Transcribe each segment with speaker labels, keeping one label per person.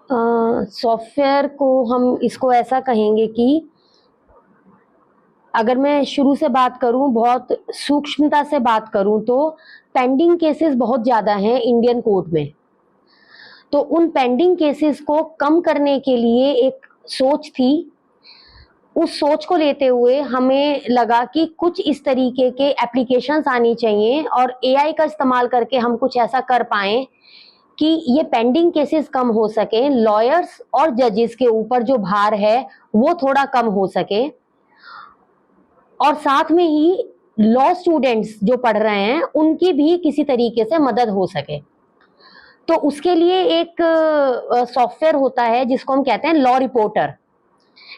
Speaker 1: Software को हम इसको ऐसा कहेंगे कि अगर मैं शुरू से बात करूं, बहुत सूक्ष्मता से बात करूं, तो पेंडिंग केसेस बहुत ज़्यादा हैं इंडियन कोर्ट में। तो उन पेंडिंग केसेस को कम करने के लिए एक सोच थी। उस सोच को लेते हुए हमें लगा कि कुछ इस तरीके के एप्लीकेशंस आनी चाहिए और एआई का इस्तेमाल करके हम कुछ ऐसा कर पाएं कि ये पेंडिंग केसेस कम हो सके, लॉयर्स और जजेस के ऊपर जो भार है वो थोड़ा कम हो सके, और साथ में ही लॉ स्टूडेंट्स जो पढ़ रहे हैं उनकी भी किसी तरीके से मदद हो सके। तो उसके लिए एक सॉफ्टवेयर होता है जिसको हम कहते हैं लॉ रिपोर्टर।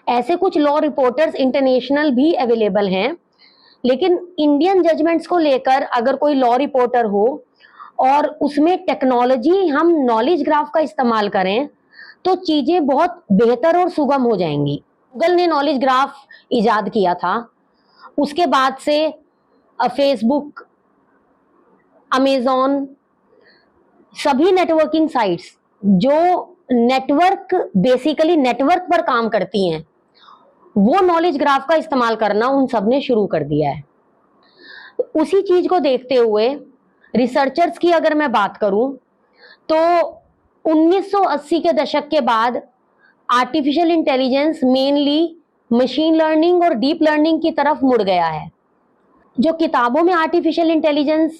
Speaker 1: ऐसे कुछ लॉ रिपोर्टर्स इंटरनेशनल भी अवेलेबल हैं, लेकिन इंडियन जजमेंट्स को लेकर अगर कोई लॉ रिपोर्टर हो और उसमें टेक्नोलॉजी हम नॉलेज ग्राफ का इस्तेमाल करें तो चीजें बहुत बेहतर और सुगम हो जाएंगी। गूगल ने नॉलेज ग्राफ इजाद किया था, उसके बाद से फेसबुक, अमेजॉन, सभी नेटवर्किंग साइट्स जो नेटवर्क बेसिकली नेटवर्क पर काम करती हैं वो नॉलेज ग्राफ का इस्तेमाल करना उन सब ने शुरू कर दिया है। उसी चीज को देखते हुए रिसर्चर्स की अगर मैं बात करूं तो 1980 के दशक के बाद artificial intelligence mainly machine learning और डीप लर्निंग की तरफ मुड़ गया है। जो किताबों में आर्टिफिशियल इंटेलिजेंस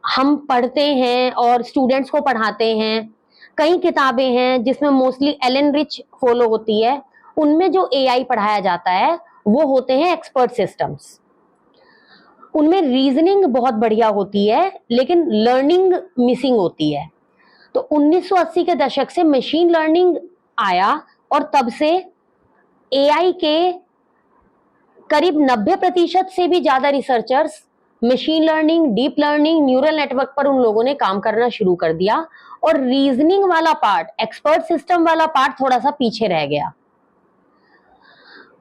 Speaker 1: हम पढ़ते हैं और स्टूडेंट्स को पढ़ाते हैं, कई किताबें हैं जिसमें मोस्टली एलन रिच फॉलो होती है, उनमें जो एआई पढ़ाया जाता है वो होते हैं एक्सपर्ट सिस्टम्स। उनमें रीजनिंग बहुत बढ़िया होती है लेकिन लर्निंग मिसिंग होती है। तो 1980 के दशक से मशीन लर्निंग आया और तब से एआई के करीब 90% से भी ज्यादा researchers machine learning, deep learning, neural network पर उन लोगों ने काम करना शुरू कर दिया और रीजनिंग वाला पार्ट, एक्सपर्ट सिस्टम वाला पार्ट थोड़ा सा पीछे रह गया।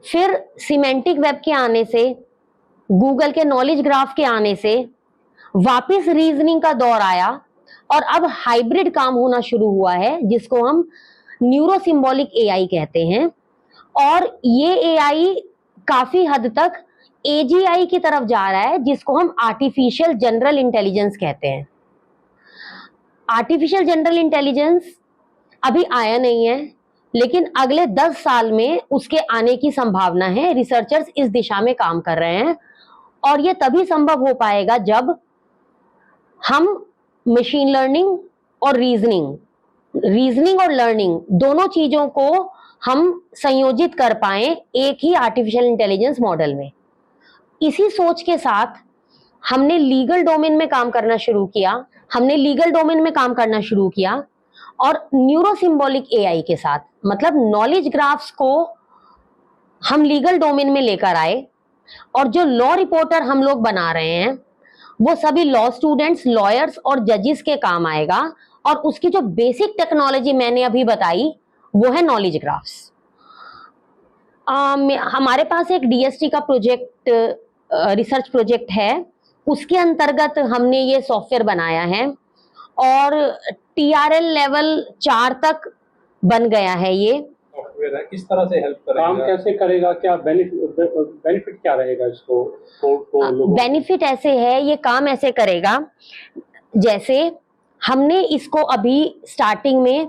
Speaker 1: फिर सिमेंटिक वेब के आने से, गूगल के नॉलेज ग्राफ के आने से वापस रीजनिंग का दौर आया और अब हाइब्रिड काम होना शुरू हुआ है जिसको हम न्यूरो सिंबॉलिक एआई कहते हैं। और ये एआई काफी हद तक एजीआई की तरफ जा रहा है जिसको हम आर्टिफिशियल जनरल इंटेलिजेंस कहते हैं। आर्टिफिशियल जनरल इंटेलिजेंस अभी आया नहीं है लेकिन अगले 10 साल में उसके आने की संभावना है। रिसर्चर्स इस दिशा में काम कर रहे हैं और यह तभी संभव हो पाएगा जब हम मशीन लर्निंग और रीजनिंग और लर्निंग दोनों चीजों को हम संयोजित कर पाए एक ही आर्टिफिशियल इंटेलिजेंस मॉडल में। इसी सोच के साथ हमने लीगल डोमेन में काम करना शुरू किया और न्यूरो सिंबॉलिक एआई के साथ, मतलब नॉलेज ग्राफ्स को हम लीगल डोमेन में लेकर आए और जो लॉ रिपोर्टर हम लोग बना रहे हैं वो सभी लॉ स्टूडेंट्स, लॉयर्स और जजेस के काम आएगा। और उसकी जो बेसिक टेक्नोलॉजी मैंने अभी बताई वो है नॉलेज ग्राफ्स। हमारे पास एक डीएसटी का प्रोजेक्ट, रिसर्च प्रोजेक्ट है, उसके अंतर्गत हमने ये सॉफ्टवेयर बनाया है और टीआरएल लेवल 4 तक बन गया है। ये
Speaker 2: सॉफ्टवेयर है, किस तरह से हेल्प करेगा,
Speaker 3: काम कैसे करेगा, क्या बेनिफिट क्या रहेगा इसको?
Speaker 1: बेनिफिट ऐसे है, ये काम ऐसे करेगा जैसे हमने इसको अभी स्टार्टिंग में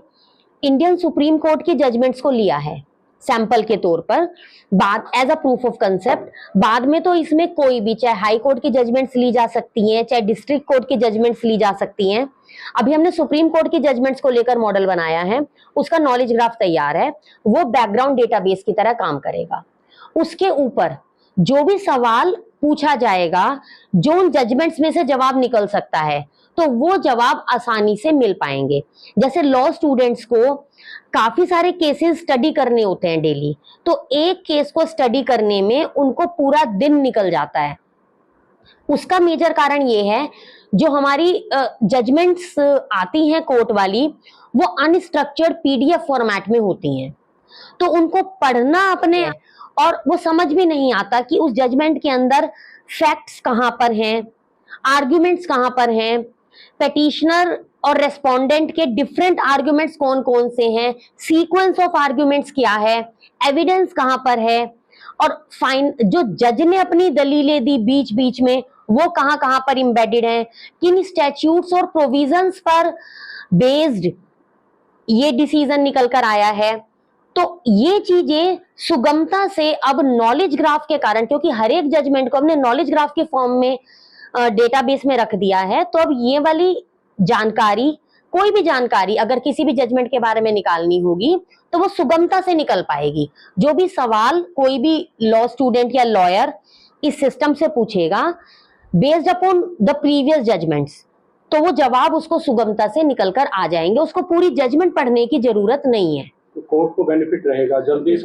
Speaker 1: इंडियन सुप्रीम कोर्ट की जजमेंट्स को लिया है सैंपल के तौर पर, बाद as a proof of concept. बाद में तो इसमें कोई भी, चाहे हाई कोर्ट की जजमेंट्स ली जा सकती हैं, चाहे डिस्ट्रिक्ट कोर्ट की जजमेंट्स ली जा सकती हैं। अभी हमने सुप्रीम कोर्ट की जजमेंट्स को लेकर मॉडल बनाया है, उसका नॉलेज ग्राफ तैयार है, वो बैकग्राउंड डेटाबेस की तरह काम करेगा। उसके ऊपर जो भी सवाल पूछा जाएगा, जो उन जजमेंट्स में से जवाब निकल सकता है, तो वो जवाब आसानी से मिल पाएंगे। जैसे लॉ स्टूडेंट्स को काफी सारे केसेस स्टडी करने होते हैं डेली, तो एक केस को स्टडी करने में उनको पूरा दिन निकल जाता है। उसका मेजर कारण ये है, जो हमारी जजमेंट्स आती हैं कोर्ट वाली, वो अनस्ट्रक्चर्ड पीडीएफ फॉर्मेट में होती हैं, तो उनको पढ़ना अपने और वो समझ भी नहीं आता कि उस जजमेंट के अंदर फैक्ट्स कहाँ पर हैं, आर्ग्यूमेंट्स कहाँ पर हैं, पेटिशनर और रेस्पोंडेंट के डिफरेंट आर्ग्यूमेंट्स कौन कौन से हैं, सीक्वेंस ऑफ आर्ग्यूमेंट्स क्या है, एविडेंस कहां पर है, और फाइन जो जज ने अपनी दलीलें दी बीच बीच में वो कहां कहां पर इम्बेडेड है, किन स्टैट्यूट्स और प्रोविजंस पर बेस्ड ये डिसीजन निकल कर आया है। तो ये चीजें सुगमता से अब नॉलेज ग्राफ के कारण, क्योंकि हर एक जजमेंट को हमने नॉलेज ग्राफ के फॉर्म में डेटाबेस में रख दिया है, तो अब ये वाली जानकारी, कोई भी जानकारी अगर किसी भी जजमेंट के बारे में निकालनी होगी तो वो सुगमता से निकल पाएगी। जो भी सवाल कोई भी लॉ स्टूडेंट या लॉयर इस सिस्टम से पूछेगा based upon the previous judgments, तो वो जवाब उसको सुगमता से निकल कर आ जाएंगे, उसको पूरी जजमेंट पढ़ने की जरूरत नहीं है।
Speaker 3: तो कोर्ट को बेनिफिट रहेगा, जल्दी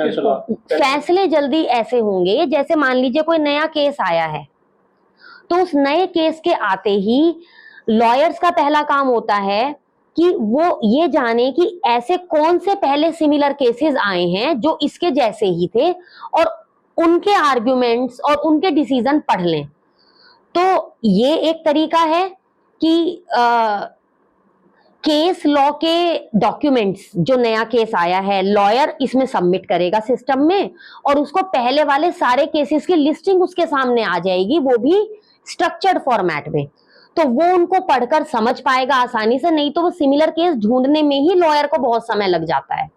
Speaker 1: फैसले जल्दी ऐसे होंगे जैसे मान लीजिए कोई नया केस आया है, तो उस नए केस के आते ही लॉयर्स का पहला काम होता है कि वो ये जाने कि ऐसे कौन से पहले सिमिलर केसेस आए हैं जो इसके जैसे ही थे और उनके आर्ग्यूमेंट्स और उनके डिसीजन पढ़ लें। तो ये एक तरीका है कि केस लॉ के डॉक्यूमेंट्स, जो नया केस आया है लॉयर इसमें सबमिट करेगा सिस्टम में, और उसको पहले वाले सारे केसेस की लिस्टिंग उसके सामने आ जाएगी, वो भी स्ट्रक्चर्ड फॉर्मेट में। तो वो उनको पढ़कर समझ पाएगा आसानी से, नहीं तो वो सिमिलर केस ढूंढने में ही लॉयर को बहुत समय लग जाता है।